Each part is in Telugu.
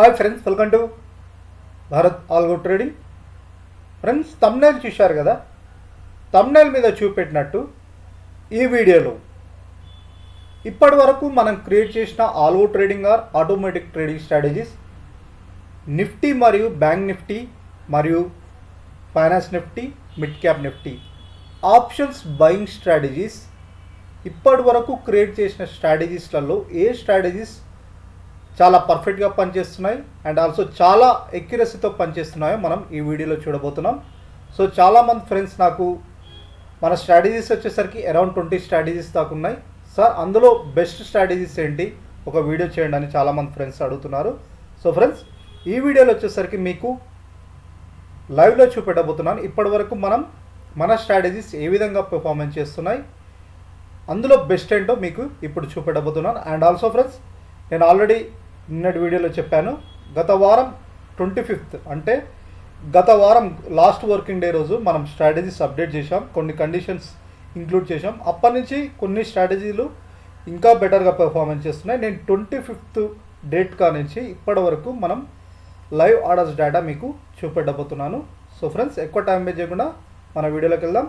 Hi friends, welcome to Bharat algo trading. Friends, thumbnail చూశారు కదా. థంబ్నెయిల్ మీద చూపెట్టినట్టు ఈ వీడియోలో ఇప్పటి వరకు మనం క్రియేట్ చేసిన algo trading are automatic trading strategies, Nifty మరియు బ్యాంక్ నిఫ్టీ మరియు finance Nifty, mid cap Nifty options buying strategies, ఇప్పటి వరకు క్రియేట్ చేసిన స్ట్రాటజీస్లలో ఏ స్ట్రాటజీస్ చాలా పర్ఫెక్ట్గా పనిచేస్తున్నాయి అండ్ ఆల్సో చాలా ఎక్యురసీతో పనిచేస్తున్నాయో మనం ఈ వీడియోలో చూడబోతున్నాం. సో చాలామంది ఫ్రెండ్స్ నాకు మన స్ట్రాటజీస్ వచ్చేసరికి అరౌండ్ 20 స్ట్రాటజీస్ దాకా ఉన్నాయి సార్, అందులో బెస్ట్ స్ట్రాటజీస్ ఏంటి, ఒక వీడియో చేయండి అని చాలామంది ఫ్రెండ్స్ అడుగుతున్నారు. సో ఫ్రెండ్స్, ఈ వీడియోలో వచ్చేసరికి మీకు లైవ్లో చూపెట్టబోతున్నాను ఇప్పటి వరకు మన స్ట్రాటజీస్ ఏ విధంగా పెర్ఫార్మెన్స్ చేస్తున్నాయి, అందులో బెస్ట్ ఏంటో మీకు ఇప్పుడు చూపెట్టబోతున్నాను. అండ్ ఆల్సో ఫ్రెండ్స్, నేను ఆల్రెడీ నిన్నటి వీడియోలో చెప్పాను, గత వారం 25th అంటే గత వారం లాస్ట్ వర్కింగ్ డే రోజు మనం స్ట్రాటజీస్ అప్డేట్ చేసాం, కొన్ని కండిషన్స్ ఇంక్లూడ్ చేసాం. అప్పటి నుంచి కొన్ని స్ట్రాటజీలు ఇంకా బెటర్గా పెర్ఫార్మెన్స్ చేస్తున్నాయి. నేను 25th డేట్ కానించి ఇప్పటి వరకు మనం లైవ్ ఆర్డర్స్ డేటా మీకు చూపెట్టబోతున్నాను. సో ఫ్రెండ్స్, ఎక్కువ టైం వేస్ట్ చేయకుండా మన వీడియోలోకి వెళ్దాం.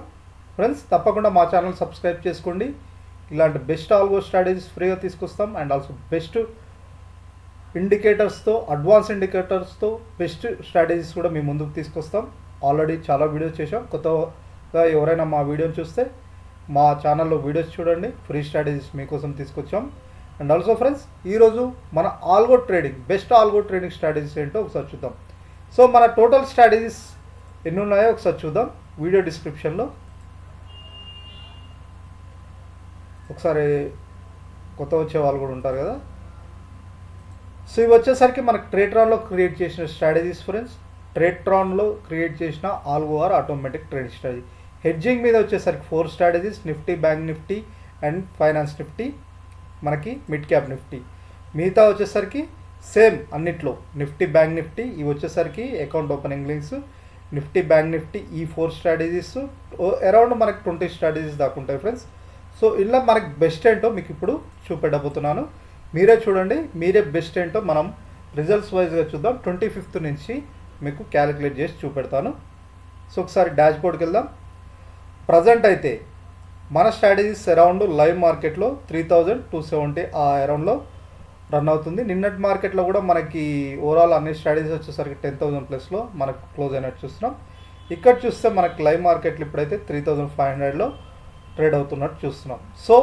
ఫ్రెండ్స్, తప్పకుండా మా ఛానల్ సబ్స్క్రైబ్ చేసుకోండి. ఇలాంటి బెస్ట్ ఆల్గో స్ట్రాటజీస్ ఫ్రీగా తీసుకొస్తాం అండ్ ఆల్సో బెస్ట్ ఇండికేటర్స్తో, అడ్వాన్స్ ఇండికేటర్స్తో బెస్ట్ స్ట్రాటజీస్ కూడా మీ ముందుకు తీసుకొస్తాం. ఆల్రెడీ చాలా వీడియోస్ చేసాం. కొత్తగా ఎవరైనా మా వీడియోని చూస్తే మా ఛానల్లో వీడియోస్ చూడండి, ఫ్రీ స్ట్రాటజీస్ మీకోసం తీసుకొచ్చాం. అండ్ ఆల్సో ఫ్రెండ్స్, ఈరోజు మన algo trading best algo trading strategies ఏంటో ఒకసారి చూద్దాం. సో మన టోటల్ స్ట్రాటజీస్ ఎన్ని ఉన్నాయో ఒకసారి చూద్దాం. వీడియో డిస్క్రిప్షన్లో ఒకసారి కొత్త వచ్చే వాళ్ళు కూడా ఉంటారు కదా. సో ఇవి వచ్చేసరికి మనకు ట్రేట్రాన్లో క్రియేట్ చేసిన స్ట్రాటజీస్ ఫ్రెండ్స్. ట్రేట్రాన్లో క్రియేట్ చేసిన algo or automatic trading strategy. Hedging మీద వచ్చేసరికి 4 strategies, Nifty, bank Nifty and finance Nifty, మనకి మిడ్ క్యాప్ నిఫ్టీ. మిగతా వచ్చేసరికి సేమ్ అన్నిట్లో నిఫ్టీ, బ్యాంక్ నిఫ్టీ, ఇవి వచ్చేసరికి account opening links, Nifty, bank Nifty, ఈ 4 స్ట్రాటజీస్ అరౌండ్ మనకి 20 స్ట్రాటజీస్ దాకా ఉంటాయి ఫ్రెండ్స్. సో ఇలా మనకి బెస్ట్ ఏంటో మీకు ఇప్పుడు చూపెట్టబోతున్నాను. మీరే చూడండి, మీరే బెస్ట్ ఏంటో మనం రిజల్ట్స్ వైజ్గా చూద్దాం. 25th నుంచి మీకు క్యాలిక్యులేట్ చేసి చూపెడతాను. సో ఒకసారి డాష్ బోర్డ్కి వెళ్దాం. ప్రజెంట్ అయితే మన స్ట్రాటజీస్ అరౌండ్ లైవ్ మార్కెట్లో 3270 ఆ అరౌండ్లో రన్ అవుతుంది. నిన్నటి మార్కెట్లో కూడా మనకి ఓవరాల్ అన్ని స్ట్రాటజీస్ వచ్చేసరికి 10,000+ మనకు క్లోజ్ అయినట్టు చూస్తున్నాం. ఇక్కడ చూస్తే మనకి లైవ్ మార్కెట్లో ఇప్పుడైతే 3500లో ట్రేడ్ అవుతున్నట్టు చూస్తున్నాం. సో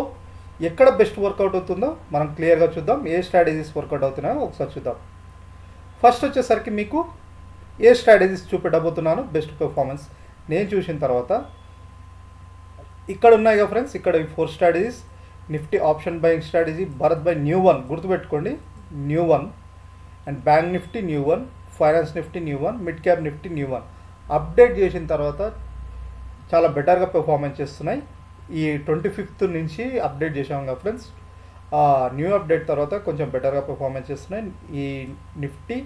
ఎక్కడ బెస్ట్ వర్కౌట్ అవుతుందో మనం క్లియర్గా చూద్దాం. ఏ స్ట్రాటజీస్ వర్కౌట్ అవుతున్నాయో ఒకసారి చూద్దాం. ఫస్ట్ వచ్చేసరికి మీకు ఏ స్ట్రాటజీస్ చూపెట్టబోతున్నాను బెస్ట్ పెర్ఫార్మెన్స్ నేను చూసిన తర్వాత. ఇక్కడ ఉన్నాయి కదా ఫ్రెండ్స్, ఇక్కడ ఈ 4 strategies. Nifty option buying strategy, Bharat buy new one, గుర్తుపెట్టుకోండి new one, and bank Nifty new one, finance Nifty new one, mid cap Nifty new one. Update చేసిన తర్వాత చాలా బెటర్గా పెర్ఫార్మెన్స్ చేస్తున్నాయి. ఈ 25th నుంచి అప్డేట్ చేసాం కదా ఫ్రెండ్స్, న్యూ అప్డేట్ తర్వాత కొంచెం బెటర్గా పెర్ఫార్మెన్స్ చేస్తున్నాయి ఈ నిఫ్టీ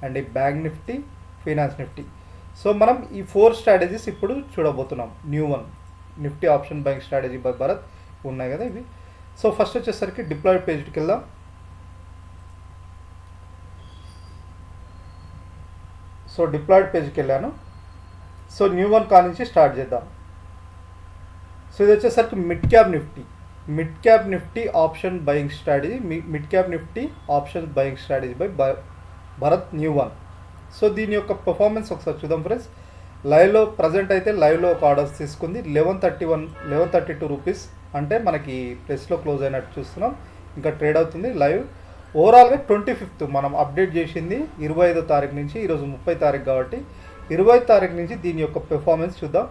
అండ్ ఈ bank Nifty, finance Nifty. So మనం ఈ 4 స్ట్రాటజీస్ ఇప్పుడు చూడబోతున్నాం. New one, Nifty option buying strategy by Bharat ఉన్నాయి కదా ఇవి. సో ఫస్ట్ వచ్చేసరికి డిప్లాయిడ్ పేజ్కి వెళ్దాం. సో డిప్లాయిడ్ పేజ్కి వెళ్ళాను. సో న్యూ వన్ కానించి స్టార్ట్ చేద్దాం. సో ఇది వచ్చేసరికి mid cap Nifty, mid cap Nifty option buying strategy, mid cap Nifty option buying strategy by Bharat new one. So దీని యొక్క పర్ఫార్మెన్స్ ఒకసారి చూద్దాం ఫ్రెండ్స్. లైవ్లో ప్రజెంట్ అయితే లైవ్లో ఒక ఆర్డర్స్ తీసుకుంది 1132 రూపీస్, అంటే మనకి ప్లస్లో క్లోజ్ అయినట్టు చూస్తున్నాం. ఇంకా ట్రేడ్ అవుతుంది లైవ్. ఓవరాల్గా 25th మనం అప్డేట్ చేసింది 25వ తారీఖు నుంచి, ఈరోజు 30వ తారీఖు కాబట్టి 20వ తారీఖు నుంచి దీని యొక్క పెర్ఫార్మెన్స్ చూద్దాం.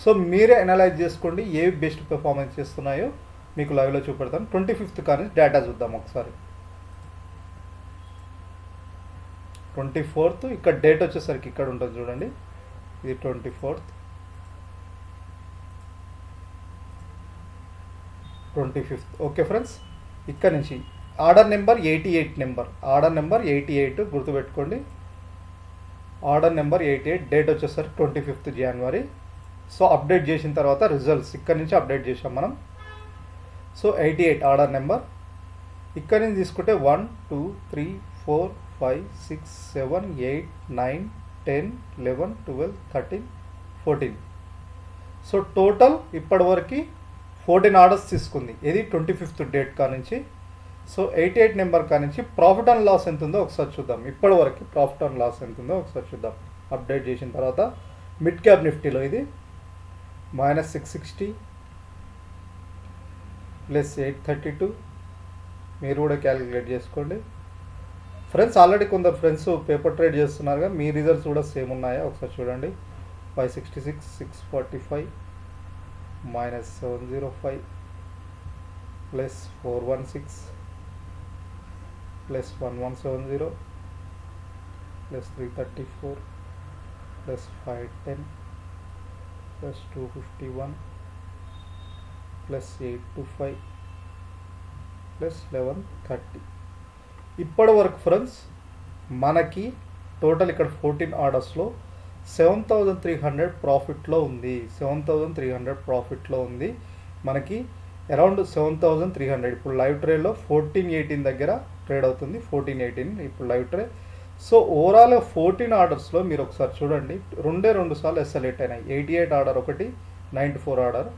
సో మీరే అనలైజ్ చేసుకోండి ఏవి బెస్ట్ పెర్ఫార్మెన్స్ చేస్తున్నాయో మీకు లైవ్లో చూపెడతాను. 25th కానీ డేటా చూద్దాం ఒకసారి. 24th ఇక్కడ డేట్ వచ్చేసరికి ఇక్కడ ఉంటుంది చూడండి, ఇది 24th, 25th. ఓకే ఫ్రెండ్స్, ఇక్కడ నుంచి ఆర్డర్ నెంబర్ 88, ఆర్డర్ నెంబర్ 88 గుర్తుపెట్టుకోండి. ఆర్డర్ నెంబర్ 88, డేట్ వచ్చేసరికి 25th జనవరి. సో అప్డేట్ చేసిన తర్వాత రిజల్ట్స్ ఇక్కడ నుంచి అప్డేట్ చేసాం మనం. So 88 order number. ఇక్కడ నుంచి తీసుకుంటే 1 2 3 4 5 6 7 8 9 10 11 12 13 14. సో టోటల్ ఇప్పటివరకు 14 ఆర్డర్స్ తీసుకుంది. ఇది 25th డేట్ కా నుంచి. సో 88 నెంబర్ కా నుంచి ప్రాఫిట్ అండ్ లాస్ ఎంత ఉందో ఒకసారి చూద్దాం. ఇప్పటివరకు ప్రాఫిట్ అండ్ లాస్ ఎంత ఉందో ఒకసారి చూద్దాం. అప్డేట్ చేసిన తర్వాత మిడ్ క్యాప్ నిఫ్టీలో ఇది -660 +832. మీరు కూడా క్యాలిక్యులేట్ చేసుకోండి ఫ్రెండ్స్. ఆల్రెడీ కొందరు ఫ్రెండ్స్ పేపర్ ట్రేడ్ చేస్తున్నారుగా, మీ రిజల్ట్స్ కూడా సేమ్ ఉన్నాయా ఒకసారి చూడండి. 566 645 -705 +416 +1170 +334 +510 +251 +825 +1130. ఇప్పటి వరకు ఫ్రెండ్స్ మనకి టోటల్ ఇక్కడ 14 ఆర్డర్స్లో 7300 ప్రాఫిట్లో ఉంది. 7300 ప్రాఫిట్లో ఉంది. మనకి అరౌండ్ 7300 ఇప్పుడు లైవ్ ట్రేడ్లో 1418 దగ్గర ట్రేడ్ అవుతుంది. 1418 ఇప్పుడు లైవ్ ట్రే. సో ఓవరాల్ 14 ఆర్డర్స్లో మీరు ఒకసారి చూడండి, రెండు సార్లు ఎస్ఎల్ఏట్ అయినాయి. 88 ఆర్డర్ ఒకటి, 94 ఆర్డర్,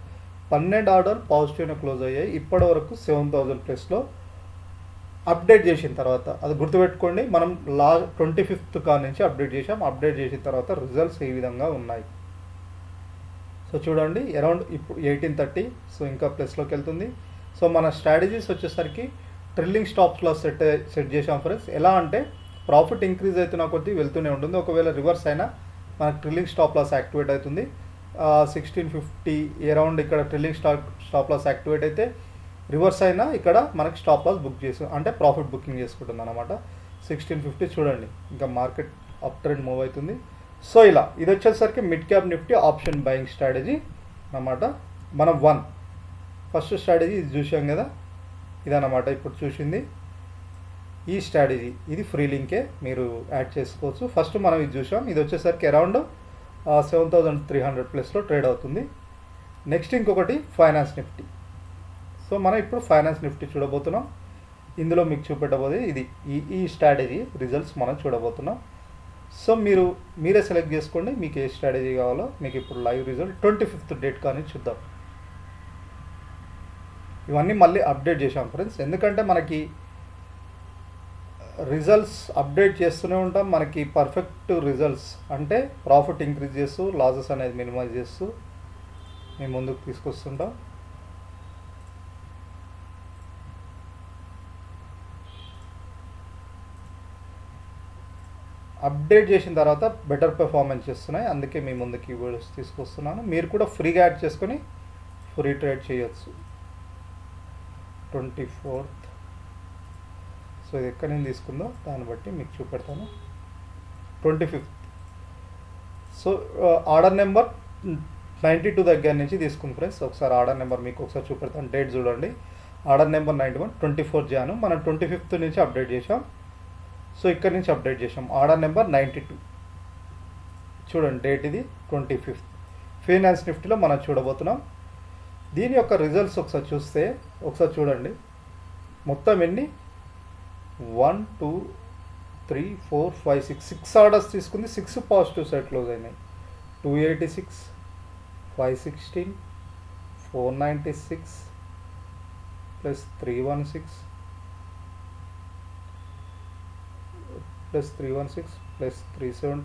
12 ఆర్డర్ పాజిటివ్గా క్లోజ్ అయ్యాయి. ఇప్పటి వరకు 7000+ అప్డేట్ చేసిన తర్వాత అది గుర్తుపెట్టుకోండి. మనం 25th కా నుంచి అప్డేట్ చేసాం. అప్డేట్ చేసిన తర్వాత రిజల్ట్స్ ఈ విధంగా ఉన్నాయి. సో చూడండి అరౌండ్ ఇప్పుడు 1830. సో ఇంకా ప్లస్లోకి వెళ్తుంది. సో మన స్ట్రాటజీస్ వచ్చేసరికి ట్రిల్లింగ్ స్టాప్స్ లాస్ సెట్ చేసాం ఫ్రెండ్స్. ఎలా అంటే ప్రాఫిట్ ఇంక్రీజ్ అవుతున్న కొద్దీ వెళ్తూనే ఉంటుంది. ఒకవేళ రివర్స్ అయినా మనకు ట్రిల్లింగ్ స్టాప్ లాస్ యాక్టివేట్ అవుతుంది. 1650 అరౌండ్ ఇక్కడ ట్రిల్లింగ్ స్టాప్ లాస్ యాక్టివేట్ అయితే రివర్స్ అయినా ఇక్కడ మనకి స్టాప్ లాస్ బుక్ చేసి అంటే ప్రాఫిట్ బుకింగ్ చేసుకుంటుంది అనమాట. 1650 చూడండి ఇంకా మార్కెట్ అప్ ట్రెండ్ మూవ్ అవుతుంది. సో ఇలా ఇది వచ్చేసరికి mid cap Nifty option buying strategy అన్నమాట. మనం ఫస్ట్ స్ట్రాటజీ ఇది చూసాం కదా, ఇదన్నమాట ఇప్పుడు చూసింది ఈ స్ట్రాటజీ. ఇది ఫ్రీ లింకే, మీరు యాడ్ చేసుకోవచ్చు. ఫస్ట్ మనం ఇది చూసాం. ఇది వచ్చేసరికి అరౌండ్ 7300+ ట్రేడ్ అవుతుంది. నెక్స్ట్ ఇంకొకటి ఫైనాన్స్ నిఫ్టీ. సో మనం ఇప్పుడు ఫైనాన్స్ నిఫ్టీ చూడబోతున్నాం. ఇందులో మీకు చూపెట్టబోదే ఇది ఈ స్ట్రాటజీ రిజల్ట్స్ మనం చూడబోతున్నాం. సో మీరే సెలెక్ట్ చేసుకోండి మీకు ఏ స్ట్రాటజీ కావాలో. మీకు ఇప్పుడు లైవ్ రిజల్ట్ 25th డేట్ కానీ చూద్దాం. ఇవన్నీ మళ్ళీ అప్డేట్ చేసాం ఫ్రెండ్స్, ఎందుకంటే మనకి రిజల్ట్స్ అప్డేట్ చేస్తూనే ఉంటాం. మనకి పర్ఫెక్ట్ రిజల్ట్స్ అంటే ప్రాఫిట్ ఇంక్రీజ్ చేస్తూ లాసెస్ అనేది మినిమైజ్ చేస్తూ మేము ముందుకు తీసుకొస్తుంటాం. అప్డేట్ చేసిన తర్వాత బెటర్ పెర్ఫార్మెన్స్ చేస్తున్నాయి, అందుకే మీ ముందుకి వీడియోస్ తీసుకొస్తున్నాను. మీరు కూడా ఫ్రీగా యాడ్ చేసుకొని ఫ్రీ ట్రేడ్ చేయొచ్చు. 24th. సో ఇది ఎక్కడ నేను తీసుకుందో దాన్ని బట్టి మీకు చూపెడతాను. 25th. సో ఆర్డర్ నెంబర్ 92 దగ్గర నుంచి తీసుకుంది ఫ్రెండ్స్. ఒకసారి ఆర్డర్ నెంబర్ మీకు ఒకసారి చూపెడతాను. డేట్ చూడండి. ఆర్డర్ నెంబర్ 91 24 జాను. మనం 25th నుంచి అప్డేట్ చేసాం. సో ఇక్కడ నుంచి అప్డేట్ చేసాం. ఆర్డర్ నెంబర్ 92 చూడండి. డేట్ ఇది 25th. ఫైనాన్స్ నిఫ్టీలో మనం చూడబోతున్నాం. దీని యొక్క రిజల్ట్స్ ఒకసారి చూస్తే ఒకసారి చూడండి. మొత్తం ఎన్ని 1 2 3 4 5 6 ఆర్డర్స్ తీసుకుంది. 6 పాజిటివ్ సైడ్ క్లోజ్ అయినాయి. 286 516 496 +316 +37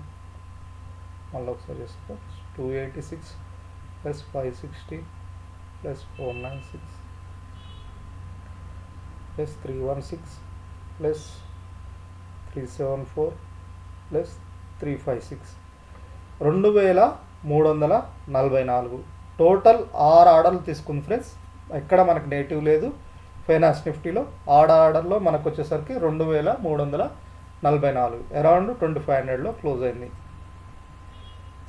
మళ్ళీ ఒకసారి చేసుకో. 286 +516 +496 +316 +374 +356 2344 టోటల్ 6 ఆర్డర్లు తీసుకుంది ఫ్రెండ్స్. ఎక్కడ మనకు నెగిటివ్ లేదు. ఫైనాన్స్ నిఫ్టీలో ఆర్డర్లో మనకు వచ్చేసరికి 2344 అరౌండ్ 2500లో క్లోజ్ అయింది.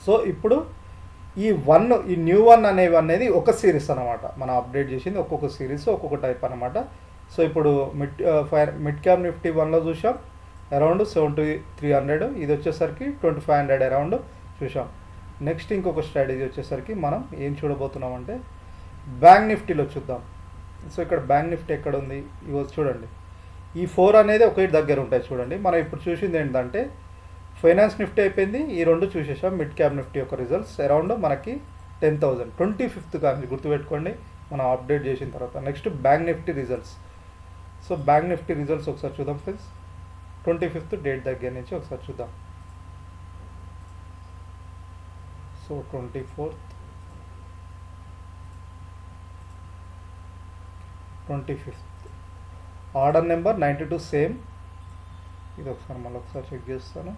సో ఇప్పుడు ఈ న్యూ వన్ అనేది ఒక సిరీస్ అనమాట. మనం అప్డేట్ చేసింది ఒక్కొక్క సిరీస్ ఒక్కొక్క టైప్ అనమాట. సో ఇప్పుడు మిడ్ క్యాప్ నిఫ్టీ 1లో చూసాం అరౌండ్ 7300. ఇది వచ్చేసరికి 2500 అరౌండ్ చూసాం. నెక్స్ట్ ఇంకొక స్ట్రాటజీ వచ్చేసరికి మనం ఏం చూడబోతున్నాం అంటే బ్యాంక్ నిఫ్టీలో చూద్దాం. సో ఇక్కడ బ్యాంక్ నిఫ్టీ ఎక్కడ ఉంది ఇవ్వచ్చు చూడండి. ఈ 4 అనేది ఒకటి దగ్గర ఉంటాయి చూడండి. మనం ఇప్పుడు చూసింది ఏంటంటే ఫైనాన్స్ నిఫ్టీ అయిపోయింది, ఈ రెండు చూసేసాం. మిడ్ క్యాప్ నిఫ్టీ యొక్క రిజల్ట్స్ అరౌండ్ మనకి 10,000 25th కానీ గుర్తుపెట్టుకోండి మనం అప్డేట్ చేసిన తర్వాత. Next bank Nifty results. So bank Nifty results ఒకసారి చూద్దాం ఫ్రెండ్స్. 25th డేట్ దగ్గర నుంచి ఒకసారి చూద్దాం. So 24th 25th order number 92 same. ఇది ఒకసారి మళ్ళీ ఒకసారి చెక్ చేస్తాను.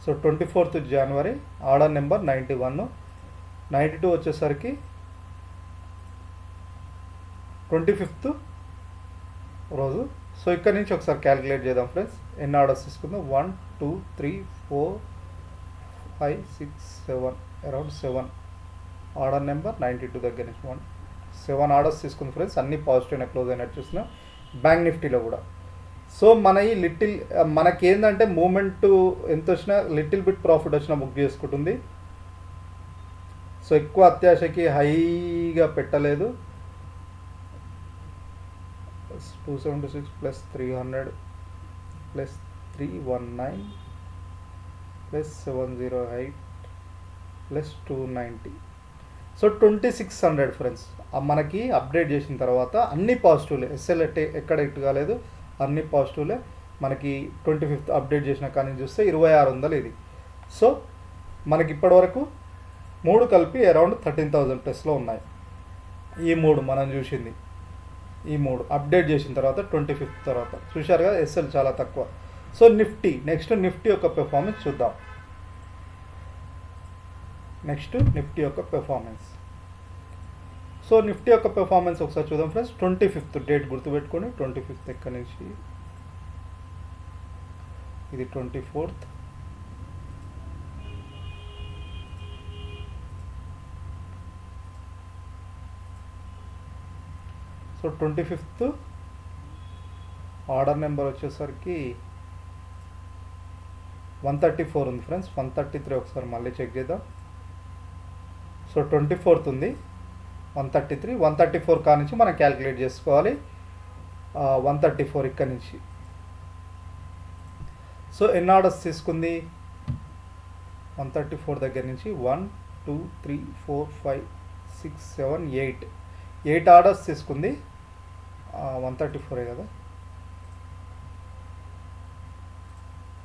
సో 24th జనవరి ఆర్డర్ నెంబర్ 91, 92 వచ్చేసరికి 25th రోజు. సో ఇక్కడ నుంచి ఒకసారి క్యాలిక్యులేట్ చేద్దాం ఫ్రెండ్స్. ఎన్ని ఆర్డర్స్ తీసుకుందాం? 1 2 3 4 5 6 7 అరౌండ్ 7 ఆర్డర్ నెంబర్ 92 దగ్గర నుంచి 7 ఆర్డర్స్ తీసుకుంది ఫ్రెండ్స్. అన్ని పాజిటివ్గా క్లోజ్ అయినట్టు చూసిన బ్యాంక్ నిఫ్టీలో కూడా. సో మన ఈ లిటిల్ మనకేందంటే మూమెంట్ ఎంత వచ్చినా లిటిల్ బిట్ ప్రాఫిట్ వచ్చినా బుక్ చేసుకుంటుంది. సో ఎక్కువ అత్యాశకి హైగా పెట్టలేదు. 276 plus 300 plus 319 plus 708 plus 290. So 2600 friends. మనకి అప్డేట్ చేసిన తర్వాత అన్ని పాజిటివ్లే. ఎస్ఎల్ ఎక్కడ హిట్ కాలేదు, అన్ని పాజిటివ్లే. మనకి 25th అప్డేట్ చేసిన కానీ చూస్తే 2600 ఇది. సో మనకి ఇప్పటివరకు 3 కలిపి అరౌండ్ 13,000 ప్లస్లో ఉన్నాయి. ఈ 3 మనం చూసింది, ఈ 3 అప్డేట్ చేసిన తర్వాత 25th తర్వాత చూశారు కదా. ఎస్ఎల్ చాలా తక్కువ. సో నిఫ్టీ, నెక్స్ట్ నిఫ్టీ యొక్క పెర్ఫార్మెన్స్ చూద్దాం. నెక్స్ట్ నిఫ్టీ యొక్క పెర్ఫార్మెన్స్. సో నిఫ్టీ యొక్క పెర్ఫార్మెన్స్ ఒకసారి చూద్దాం ఫ్రెండ్స్. 25th డేట్ గుర్తుపెట్టుకోండి. 25th ఎక్కడి నుంచి, ఇది 24th. So 25th order number వచ్చేసరికి 134 ఉంది ఫ్రెండ్స్. 133 ఒకసారి మళ్ళీ చెక్ చేద్దాం. సో 24th ఉంది 133, 134 కా నుంచి మనం క్యాలిక్యులేట్ చేసుకోవాలి. 134 ఇక్కడ నుంచి. సో ఎన్ని ఆర్డర్స్ తీసుకుంది? 134 దగ్గర నుంచి 1 2 3 4 5 6 7 8 ఆర్డర్స్ తీసుకుంది. 134 కదా,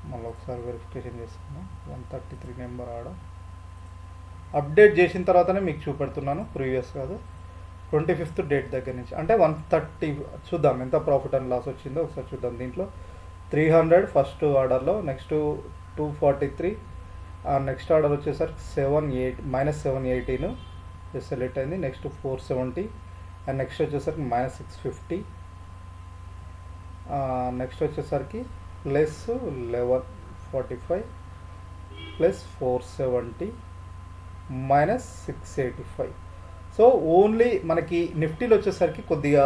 మళ్ళీ ఒకసారి వెరిఫికేషన్ చేసుకుందాం. 133 నెంబర్ ఆర్డర్ అప్డేట్ చేసిన తర్వాతనే మీకు చూపెడుతున్నాను, ప్రీవియస్ కాదు. 25th డేట్ దగ్గర నుంచి అంటే 130. చూద్దాం ఎంత ప్రాఫిట్ అండ్ లాస్ వచ్చిందో ఒకసారి చూద్దాం. దీంట్లో 300 ఫస్ట్ ఆర్డర్లో, నెక్స్ట్ 243, నెక్స్ట్ ఆర్డర్ వచ్చేసరికి -718 సెలెక్ట్ అయింది. నెక్స్ట్ 470, అండ్ నెక్స్ట్ వచ్చేసరికి -650, నెక్స్ట్ వచ్చేసరికి +1145 +470 -685. సో ఓన్లీ మనకి నిఫ్టీలో వచ్చేసరికి కొద్దిగా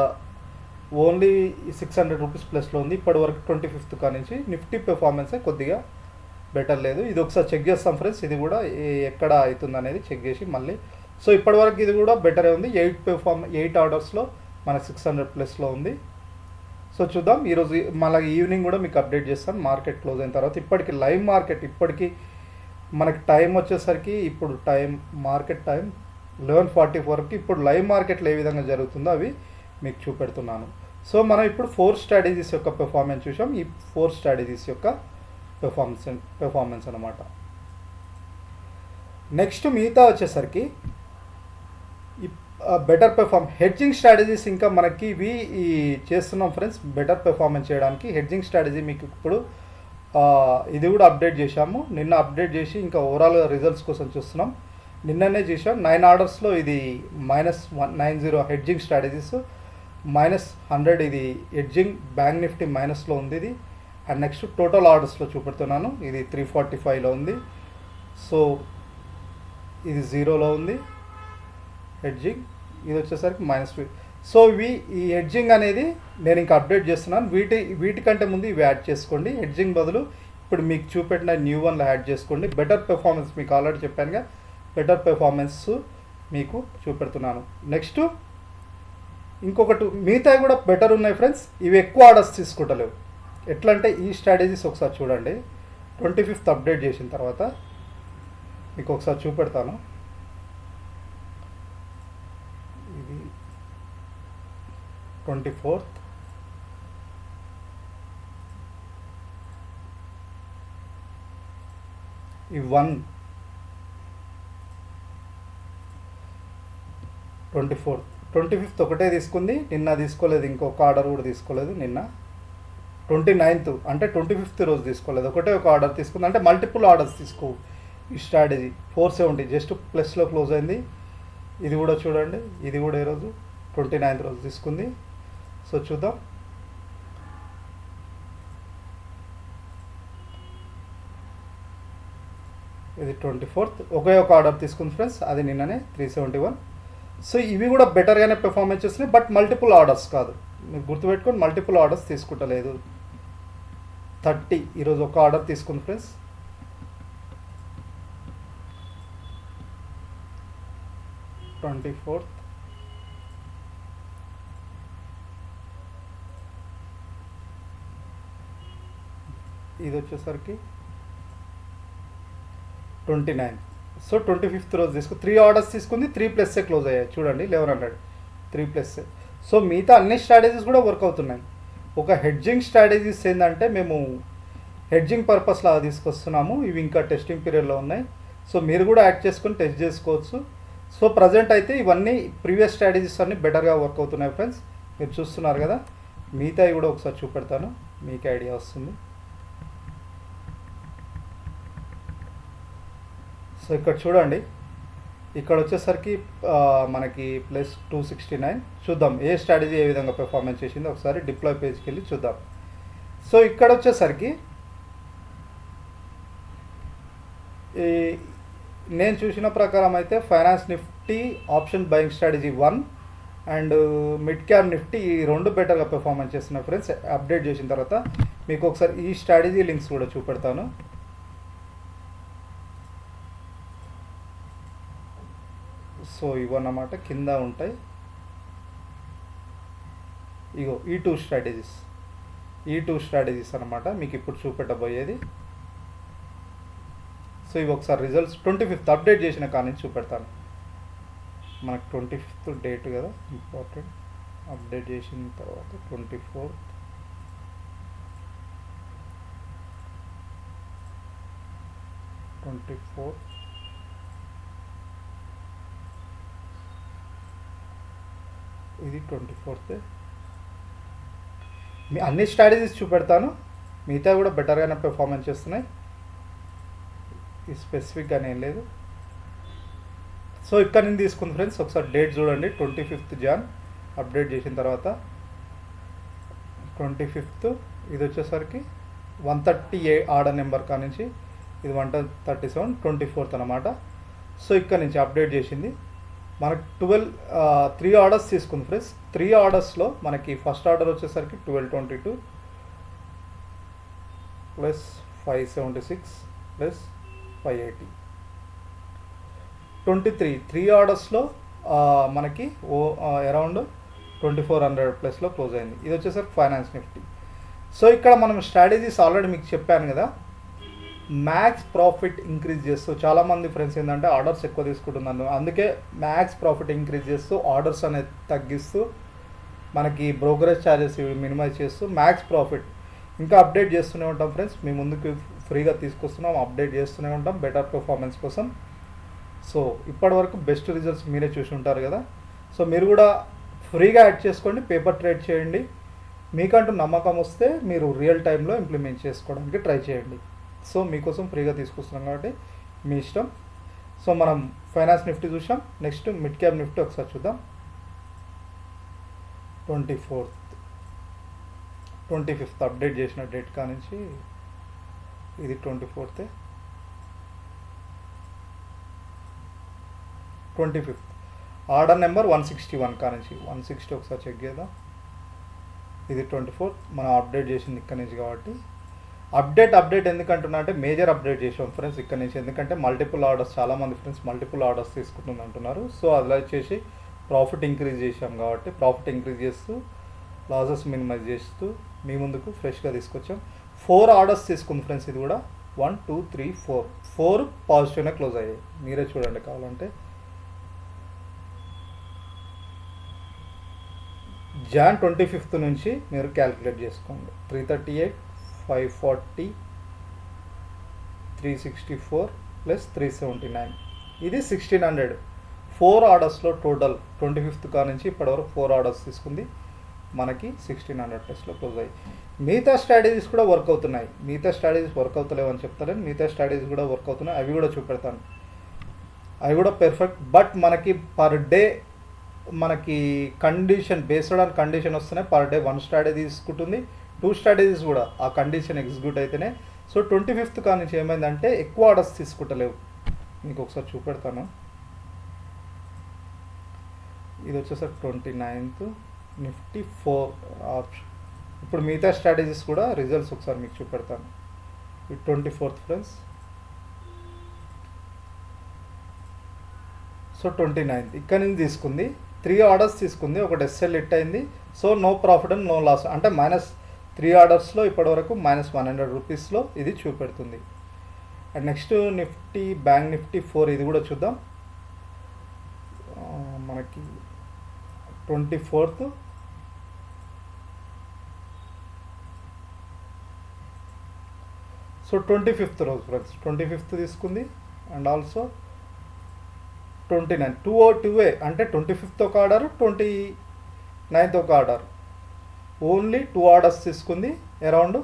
ఓన్లీ 600 రూపీస్ ప్లస్లో ఉంది ఇప్పటివరకు. 25th కా నుంచి నిఫ్టీ పెర్ఫార్మెన్సే కొద్దిగా బెటర్ లేదు. ఇది ఒకసారి చెక్ చేస్తాం ఫ్రెండ్స్. ఇది కూడా ఎక్కడ అవుతుంది అనేది చెక్ చేసి మళ్ళీ. సో ఇప్పటివరకు ఇది కూడా బెటరే ఉంది. 8 ఆర్డర్స్లో మన 600 ప్లస్లో ఉంది. సో చూద్దాం. ఈరోజు మళ్ళీ ఈవినింగ్ కూడా మీకు అప్డేట్ చేస్తాను మార్కెట్ క్లోజ్ అయిన తర్వాత. ఇప్పటికి లైవ్ మార్కెట్ ఇప్పటికి మనకి టైం వచ్చేసరికి ఇప్పుడు మార్కెట్ టైం 11:44కి. ఇప్పుడు లైవ్ మార్కెట్లో ఏ విధంగా జరుగుతుందో అవి మీకు చూపెడుతున్నాను. సో మనం ఇప్పుడు 4 స్ట్రాటజీస్ యొక్క పెర్ఫార్మెన్స్ చూసాం. ఈ 4 స్ట్రాటజీస్ యొక్క పెర్ఫార్మెన్స్ అనమాట. నెక్స్ట్ మిగతా వచ్చేసరికి బెటర్ హెడ్జింగ్ స్ట్రాటజీస్ ఇంకా మనకి ఇవి చేస్తున్నాం ఫ్రెండ్స్. బెటర్ పెర్ఫార్మెన్స్ చేయడానికి హెడ్జింగ్ స్ట్రాటజీ మీకు ఇప్పుడు ఇది కూడా అప్డేట్ చేశాము. నిన్న అప్డేట్ చేసి ఇంకా ఓవరాల్ రిజల్ట్స్ కోసం చూస్తున్నాం. నిన్ననే చేసాం 9 ఆర్డర్స్లో ఇది -190 హెడ్జింగ్ స్ట్రాటజీస్, -100 ఇది హెడ్జింగ్. బ్యాంక్ నిఫ్టీ మైనస్లో ఉంది ఇది. అండ్ నెక్స్ట్ టోటల్ ఆర్డర్స్లో చూపెడుతున్నాను. ఇది 345లో ఉంది. సో ఇది 0లో ఉంది హెడ్జింగ్. ఇది వచ్చేసరికి -3. సో ఈ హెడ్జింగ్ అనేది నేను ఇంకా అప్డేట్ చేస్తున్నాను. వీటికంటే ముందు ఇవి యాడ్ చేసుకోండి. హెడ్జింగ్ బదులు ఇప్పుడు మీకు చూపెట్టిన న్యూ వన్లో యాడ్ చేసుకోండి. బెటర్ పెర్ఫార్మెన్స్ మీకు ఆల్రెడీ చెప్పానుగా, బెటర్ పెర్ఫార్మెన్స్ మీకు చూపెడుతున్నాను. నెక్స్ట్ ఇంకొకటి మిగతా కూడా బెటర్ ఉన్నాయి ఫ్రెండ్స్. ఇవి ఎక్కువ ఆర్డర్స్ తీసుకుంటలేవు. ఎట్లా అంటే ఈ స్ట్రాటజీస్ ఒకసారి చూడండి. 25th అప్డేట్ చేసిన తర్వాత మీకు ఒకసారి చూపెడతాను. ఇది 24th, ఈ 24th, 25th ఒకటే తీసుకుంది, నిన్న తీసుకోలేదు, ఇంకొక ఆర్డర్ కూడా తీసుకోలేదు. నిన్న 29th అంటే 25th రోజు తీసుకోలేదు, ఒకటే ఒక ఆర్డర్ తీసుకుంది. అంటే మల్టిపుల్ ఆర్డర్స్ తీసుకో. ఈ స్ట్రాటజీ 470 జస్ట్ ప్లస్లో క్లోజ్ అయింది. ఇది కూడా చూడండి, ఇది కూడా ఈరోజు 29th రోజు తీసుకుంది. సో చూద్దాం. ఇది 24th ఒకే ఒక ఆర్డర్ తీసుకుంది ఫ్రెండ్స్, అది నిన్ననే 371. సో ఇవి కూడా బెటర్గానే పెర్ఫార్మెన్స్ చేస్తున్నాయి, బట్ మల్టిపుల్ ఆర్డర్స్ కాదు. మీరు గుర్తుపెట్టుకొని మల్టిపుల్ ఆర్డర్స్ తీసుకుంటలేదు. 30 ఈరోజు ఒక ఆర్డర్ తీసుకుంది ఫ్రెండ్స్. ట్వంటీ4th ఇది వచ్చేసరికి 29th. సో 25th రోజు తీసుకుని 3 ఆర్డర్స్ తీసుకుంది, 3+ క్లోజ్ అయ్యాయి చూడండి, 1100 3+. సో మిగతా అన్ని స్ట్రాటజీస్ కూడా వర్క్ అవుతున్నాయి. ఒక హెడ్జింగ్ స్ట్రాటజీస్ ఏంటంటే మేము హెడ్జింగ్ పర్పస్ లాగా తీసుకొస్తున్నాము. ఇవి ఇంకా టెస్టింగ్ పీరియడ్లో ఉన్నాయి. సో మీరు కూడా యాడ్ చేసుకొని టెస్ట్ చేసుకోవచ్చు. సో ప్రజెంట్ అయితే ఇవన్నీ ప్రీవియస్ స్ట్రాటజీస్ అన్నీ బెటర్గా వర్క్ అవుతున్నాయి ఫ్రెండ్స్. మీరు చూస్తున్నారు కదా. మిగతాయి కూడా ఒకసారి చూపెడతాను, మీకు ఐడియా వస్తుంది. సో ఇక్కడ చూడండి, ఇక్కడ వచ్చేసరికి మనకి +269. చూద్దాం ఏ స్ట్రాటజీ ఏ విధంగా పెర్ఫార్మెన్స్ చేసిందో ఒకసారి డిప్లాయ్ పేజ్కి వెళ్ళి చూద్దాం. సో ఇక్కడ వచ్చేసరికి నేను చూసిన ప్రకారం అయితే finance Nifty option buying strategy 1 and mid cap Nifty ఈ రెండు బెటర్గా పెర్ఫార్మెన్స్ చేస్తున్నాయి ఫ్రెండ్స్. అప్డేట్ చేసిన తర్వాత మీకు ఒకసారి ఈ స్ట్రాటజీ లింక్స్ కూడా చూపెడతాను. సో ఇవన్నమాట కింద ఉంటాయి. ఇగో ఈ టూ స్ట్రాటజీస్ అన్నమాట మీకు ఇప్పుడు చూపెట్టబోయేది. సో ఇవి ఒకసారి రిజల్ట్స్ 25th అప్డేట్ చేసిన కానీ చూపెడతాను. మనకు 25th డేట్ కదా ఇంపార్టెంట్. అప్డేట్ చేసిన తర్వాత 24th, ఇది 24th. మీ అన్ని స్ట్రాటజీస్ చూపెడతాను, మిగతా కూడా బెటర్గానే పెర్ఫార్మెన్స్ చేస్తున్నాయి. ఈ స్పెసిఫిక్గానే ఏం లేదు. సో ఇక్కడ నుంచి తీసుకుంది ఫ్రెండ్స్. ఒకసారి డేట్ చూడండి, 25th Jan అప్డేట్ చేసిన తర్వాత 25th ఇది వచ్చేసరికి 138 ఆర్డర్ నెంబర్ కానించి ఇది 137 24th అనమాట. సో ఇక్కడ నుంచి అప్డేట్ చేసింది. మనకు 3 ఆర్డర్స్ తీసుకుంది ఫ్రెండ్స్. 3 ఆర్డర్స్లో మనకి ఫస్ట్ ఆర్డర్ వచ్చేసరికి 1222 + 576 + 580 3 ఆర్డర్స్లో మనకి అరౌండ్ 2400+ క్లోజ్ అయింది. ఇది వచ్చేసరికి ఫైనాన్స్ నిఫ్టీ. సో ఇక్కడ మనం స్ట్రాటజీస్ ఆల్రెడీ మీకు చెప్పాను కదా, మ్యాక్స్ ప్రాఫిట్ ఇంక్రీజ్ చేస్తూ చాలామంది ఫ్రెండ్స్ ఏంటంటే ఆర్డర్స్ ఎక్కువ తీసుకుంటున్నాను, అందుకే మ్యాక్స్ ప్రాఫిట్ ఇంక్రీజ్ చేస్తూ ఆర్డర్స్ అనేది తగ్గిస్తూ మనకి బ్రోకరేజ్ ఛార్జెస్ మినిమైజ్ చేస్తూ మ్యాక్స్ ప్రాఫిట్ ఇంకా అప్డేట్ చేస్తూనే ఉంటాం ఫ్రెండ్స్. మీ ముందుకు ఫ్రీగా తీసుకొస్తున్నాం, అప్డేట్ చేస్తూనే ఉంటాం బెటర్ పర్ఫార్మెన్స్ కోసం. సో ఇప్పటివరకు బెస్ట్ రిజల్ట్స్ మీరే చూసి ఉంటారు కదా. సో మీరు కూడా ఫ్రీగా యాడ్ చేసుకోండి, పేపర్ ట్రేడ్ చేయండి. మీకంటూ నమ్మకం వస్తే మీరు రియల్ టైంలో ఇంప్లిమెంట్ చేసుకోవడానికి ట్రై చేయండి. సో మీకోసం ఫ్రీగా తీసుకొస్తున్నాం కాబట్టి మీ ఇష్టం. సో మనం ఫైనాన్స్ నిఫ్టీ చూసాం, నెక్స్ట్ మిడ్ క్యాప్ నిఫ్టీ ఒకసారి చూద్దాం. 25th అప్డేట్ చేసిన డేట్ కానించి ఇది 24th. 25th ఆర్డర్ నెంబర్ 161 కానించి 160 ఒకసారి చెక్ చేద్దాం. ఇది 24th మనం అప్డేట్ చేసింది ఇక్కడ నుంచి కాబట్టి. అప్డేట్ ఎందుకంటున్నా అంటే మేజర్ అప్డేట్ చేసాం ఫ్రెండ్స్ ఇక్కడ నుంచి, ఎందుకంటే మల్టిపుల్ ఆర్డర్స్ చాలామంది ఫ్రెండ్స్ మల్టిపుల్ ఆర్డర్స్ తీసుకుంటుంది అంటున్నారు. సో అలా వచ్చేసి ప్రాఫిట్ ఇంక్రీజ్ చేసాం కాబట్టి ప్రాఫిట్ ఇంక్రీజ్ చేస్తూ లాసెస్ మినిమైజ్ చేస్తూ మీ ముందుకు ఫ్రెష్గా తీసుకొచ్చాం. 4 ఆర్డర్స్ తీసుకుంది ఫ్రెండ్స్. ఇది కూడా 1 2 3 4 పాజిటివ్నే క్లోజ్ అయ్యాయి. మీరే చూడండి కావాలంటే. జాన్ 25th నుంచి మీరు క్యాలిక్యులేట్ చేసుకోండి. 338, 540, 364 ప్లస్ 379, ఇది 1600. 4 ఆర్డర్స్లో టోటల్ 25th కా నుంచి ఇప్పటివరకు 4 ఆర్డర్స్ తీసుకుంది. మనకి 1600 ప్లస్లో క్లోజ్ అయ్యి. మిగతా స్ట్రాటజీస్ కూడా వర్క్ అవుతున్నాయి. మిగతా స్ట్రాటజీస్ వర్క్ అవుతలేవు అని చెప్తారని మిగతా స్ట్రాటజీస్ కూడా వర్క్ అవుతున్నాయి. అవి కూడా చూపెడతాను. అవి కూడా పెర్ఫెక్ట్. బట్ మనకి పర్ డే మనకి కండిషన్ బేస్డ్ ఆన్ కండిషన్ వస్తున్నాయి. పర్ డే 1 స్ట్రాటజీ తీసుకుంటుంది. 2 స్ట్రాటజీస్ కూడా ఆ కండిషన్ ఎగ్జిక్యూట్ అయితేనే. సో 25th కా నుంచి ఏమైందంటే ఎక్కువ ఆర్డర్స్ తీసుకుంటలేవు. మీకు ఒకసారి చూపెడతాను. ఇది వచ్చేసరికి 29th నిఫ్టీ 4 ఆప్షన్. ఇప్పుడు మిగతా స్ట్రాటజీస్ కూడా రిజల్ట్స్ ఒకసారి మీకు చూపెడతాను. ఇది 24th ఫ్రెండ్స్. సో 29th ఇక్కడ నుంచి తీసుకుంది. 3 ఆర్డర్స్ తీసుకుంది. ఒకటి ఎస్ఎల్ హిట్ అయింది. So no profit and no loss, అంటే -3 ఆర్డర్స్లో ఇప్పటివరకు -100 రూపీస్లో ఇది చూపెడుతుంది. And next Nifty bank Nifty 4 ఇది కూడా చూద్దాం. మనకి 24th సో 25th రోజు ఫ్రెండ్స్ 25th తీసుకుంది. అండ్ ఆల్సో 29 202 అంటే 25th ఒక ఆర్డర్, 29th ఒక ఆర్డర్. ఓన్లీ 2 ఆర్డర్స్ తీసుకుంది. అరౌండ్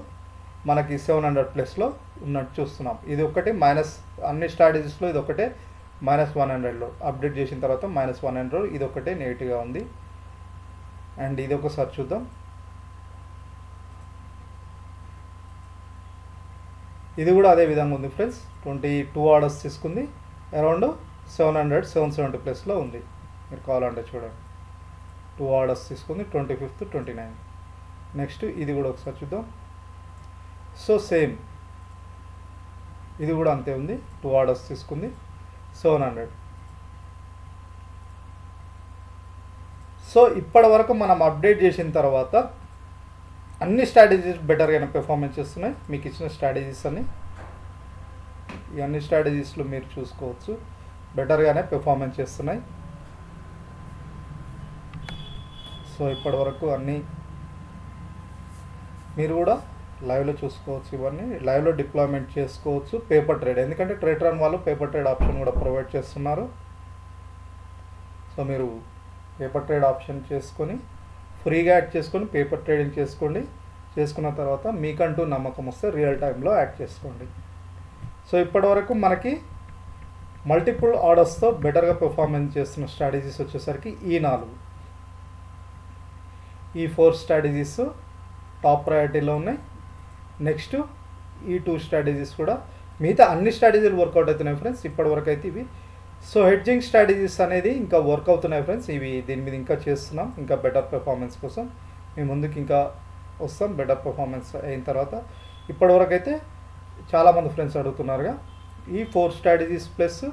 మనకి 700 ప్లస్లో ఉన్నట్టు చూస్తున్నాం. ఇది ఒకటి మైనస్ అన్ని స్ట్రాటజీస్లో ఇది ఒకటే -100లో అప్డేట్ చేసిన తర్వాత -100. ఇది ఒకటే నెగిటివ్గా ఉంది. అండ్ ఇది ఒకసారి చూద్దాం. ఇది కూడా అదే విధంగా ఉంది ఫ్రెండ్స్. 22 ఆర్డర్స్ తీసుకుంది. అరౌండ్ 770 ప్లస్లో ఉంది. మీరు కావాలంటే చూడండి. 2 ఆర్డర్స్ తీసుకుంది 25th 29. నెక్స్ట్ ఇది కూడా ఒకసారి చూద్దాం. సో సేమ్ ఇది కూడా అంతే ఉంది. 2 ఆర్డర్స్ తీసుకుంది 700. సో ఇప్పటి వరకు మనం అప్డేట్ చేసిన తర్వాత అన్ని స్ట్రాటజీస్ బెటర్గానే పెర్ఫార్మెన్స్ చేస్తున్నాయి. మీకు ఇచ్చిన స్ట్రాటజీస్ అన్ని ఈ అన్ని స్ట్రాటజీస్లో మీరు చూసుకోవచ్చు బెటర్గానే పెర్ఫార్మెన్స్ చేస్తున్నాయి. సో ఇప్పటి వరకు అన్నీ మీరు కూడా లైవ్లో చూసుకోవచ్చు. ఇవన్నీ లైవ్లో డిప్లాయ్మెంట్ చేసుకోవచ్చు. పేపర్ ట్రేడ్, ఎందుకంటే ట్రేటర్ వాళ్ళు పేపర్ ట్రేడ్ ఆప్షన్ కూడా ప్రొవైడ్ చేస్తున్నారు. సో మీరు పేపర్ ట్రేడ్ ఆప్షన్ చేసుకొని ఫ్రీగా యాడ్ చేసుకొని పేపర్ ట్రేడింగ్ చేసుకోండి. చేసుకున్న తర్వాత మీకంటూ నమ్మకం వస్తే రియల్ టైంలో యాడ్ చేసుకోండి. సో ఇప్పటివరకు మనకి మల్టిపుల్ ఆర్డర్స్తో బెటర్గా పెర్ఫార్మెన్స్ చేస్తున్న స్ట్రాటజీస్ వచ్చేసరికి ఈ 4, ఈ 4 స్ట్రాటజీస్ టాప్ ప్రయారిటీలో ఉన్నాయి. నెక్స్ట్ ఈ 2 స్ట్రాటజీస్ కూడా మిగతా అన్ని స్ట్రాటజీలు వర్కౌట్ అవుతున్నాయి ఫ్రెండ్స్ ఇప్పటివరకు అయితే ఇవి. సో హెడ్జింగ్ స్ట్రాటజీస్ అనేది ఇంకా వర్క్ అవుతున్నాయి ఫ్రెండ్స్. ఇవి దీని మీద ఇంకా చేస్తున్నాం. ఇంకా బెటర్ పెర్ఫార్మెన్స్ కోసం మేము ముందుకు ఇంకా వస్తాం. బెటర్ పెర్ఫార్మెన్స్ అయిన తర్వాత ఇప్పటివరకు అయితే చాలామంది ఫ్రెండ్స్ అడుగుతున్నారుగా ఈ 4 స్ట్రాటజీస్ ప్లస్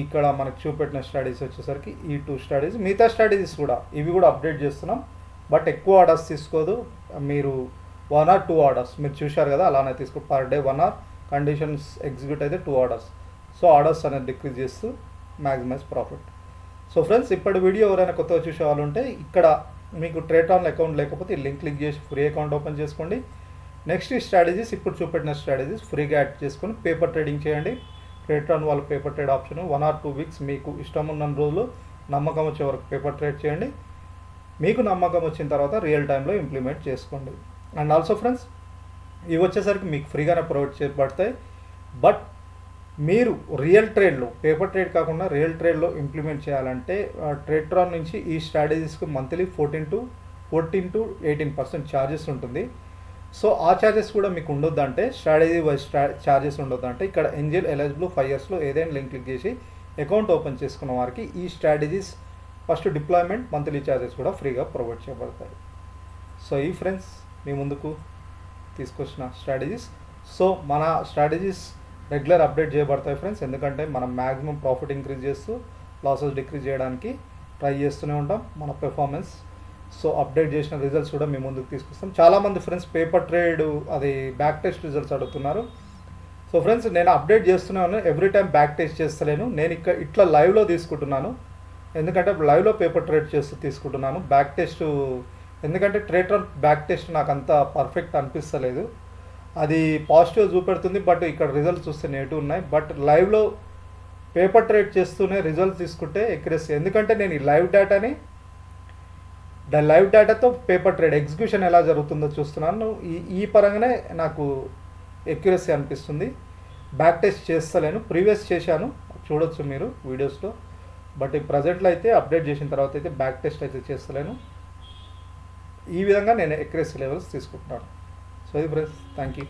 ఇక్కడ మనకు చూపెట్టిన స్ట్రాటజీస్ వచ్చేసరికి ఈ 2 స్ట్రాటజీస్. మిగతా స్ట్రాటజీస్ కూడా ఇవి కూడా అప్డేట్ చేస్తున్నాం. బట్ ఎక్కువ ఆర్డర్స్ తీసుకోదు. మీరు 1 or 2 ఆర్డర్స్ మీరు చూశారు కదా, అలానే తీసుకో. Per day 1 hour conditions execute అయితే 2 ఆర్డర్స్. సో ఆర్డర్స్ అనేది డిక్రీజ్ చేస్తూ మ్యాక్సిమైజ్ ప్రాఫిట్. సో ఫ్రెండ్స్ ఇప్పటి వీడియో ఎవరైనా కొత్తగా చూసే వాళ్ళు ఉంటే ఇక్కడ మీకు ట్రేటాన్ అకౌంట్ లేకపోతే ఈ లింక్ క్లిక్ చేసి ఫ్రీ అకౌంట్ ఓపెన్ చేసుకోండి. నెక్స్ట్ ఈ స్ట్రాటజీస్ ఇప్పుడు చూపెట్టిన స్ట్రాటజీస్ ఫ్రీగా యాడ్ చేసుకొని పేపర్ ట్రేడింగ్ చేయండి. ట్రేటాన్ వాళ్ళ paper trade option 1 or 2 weeks మీకు ఇష్టం ఉన్న రోజులు నమ్మకం వచ్చే వరకు పేపర్ ట్రేడ్ చేయండి. మీకు నమ్మకం వచ్చిన తర్వాత రియల్ టైంలో ఇంప్లిమెంట్ చేసుకోండి. అండ్ ఆల్సో ఫ్రెండ్స్ ఇవి వచ్చేసరికి మీకు ఫ్రీగానే ప్రొవైడ్ చేయబడతాయి. బట్ మీరు రియల్ ట్రేడ్లో పేపర్ ట్రేడ్ కాకుండా రియల్ ట్రేడ్లో ఇంప్లిమెంట్ చేయాలంటే ట్రేట్రాన్ నుంచి ఈ స్ట్రాటజీస్కి మంత్లీ 14 to 18% ఛార్జెస్ ఉంటుంది. సో ఆ ఛార్జెస్ కూడా మీకు ఉండొద్దంటే స్ట్రాటజీ వైజ్ ఛార్జెస్ ఉండొద్దంటే ఇక్కడ ఎంజెల్ ఎలిజిబుల్ 5 yearsలో ఏదైనా లింక్ క్లిక్ చేసి అకౌంట్ ఓపెన్ చేసుకున్న వారికి ఈ strategies first deployment monthly charges కూడా ఫ్రీగా ప్రొవైడ్ చేయబడతాయి. సో ఈ ఫ్రెండ్స్ మీ ముందుకు తీసుకొచ్చిన స్ట్రాటజీస్. సో మన స్ట్రాటజీస్ రెగ్యులర్ అప్డేట్ చేయబడతాయి ఫ్రెండ్స్. ఎందుకంటే మనం మ్యాక్సిమం ప్రాఫిట్ ఇంక్రీజ్ చేస్తూ లాసెస్ డిక్రీజ్ చేయడానికి ట్రై చేస్తూనే ఉంటాం మన పెర్ఫార్మెన్స్. సో అప్డేట్ చేసిన రిజల్ట్స్ కూడా మీ ముందుకు తీసుకొస్తాం. చాలామంది ఫ్రెండ్స్ పేపర్ ట్రేడ్ అది బ్యాక్ టెస్ట్ రిజల్ట్స్ అడుగుతున్నారు. సో ఫ్రెండ్స్ నేను అప్డేట్ చేస్తున్నాను, ఎవ్రీ టైం బ్యాక్ టెస్ట్ చేస్తలేను. నేను ఇట్లా లైవ్లో తీసుకుంటున్నాను, ఎందుకంటే లైవ్లో పేపర్ ట్రేడ్ చేస్తూ తీసుకుంటున్నాను. బ్యాక్ టెస్ట్ ఎందుకంటే ట్రేటర్ బ్యాక్ టెస్ట్ నాకు అంత పర్ఫెక్ట్ అనిపిస్తలేదు. అది పాజిటివ్ చూపెడుతుంది, బట్ ఇక్కడ రిజల్ట్స్ చూస్తే నెగిటివ్ ఉన్నాయి. బట్ లైవ్లో పేపర్ ట్రేడ్ చేస్తూనే రిజల్ట్స్ తీసుకుంటే ఎక్యురసీ, ఎందుకంటే నేను ఈ లైవ్ డేటాతో పేపర్ ట్రేడ్ ఎగ్జిక్యూషన్ ఎలా జరుగుతుందో చూస్తున్నాను. ఈ పరంగానే నాకు ఎక్యురసీ అనిపిస్తుంది. బ్యాక్ టెస్ట్ చేస్తలేను, ప్రీవియస్ చేశాను, చూడొచ్చు మీరు వీడియోస్లో. బట్ ఈ ప్రజెంట్లో అయితే అప్డేట్ చేసిన తర్వాత అయితే బ్యాక్ టెస్ట్ అయితే చేస్తలేను. ఈ విధంగా నేను ఎక్యురసీ లెవెల్స్ తీసుకుంటున్నాను. సో ఇది ఫ్రెండ్స్, థ్యాంక్ యూ.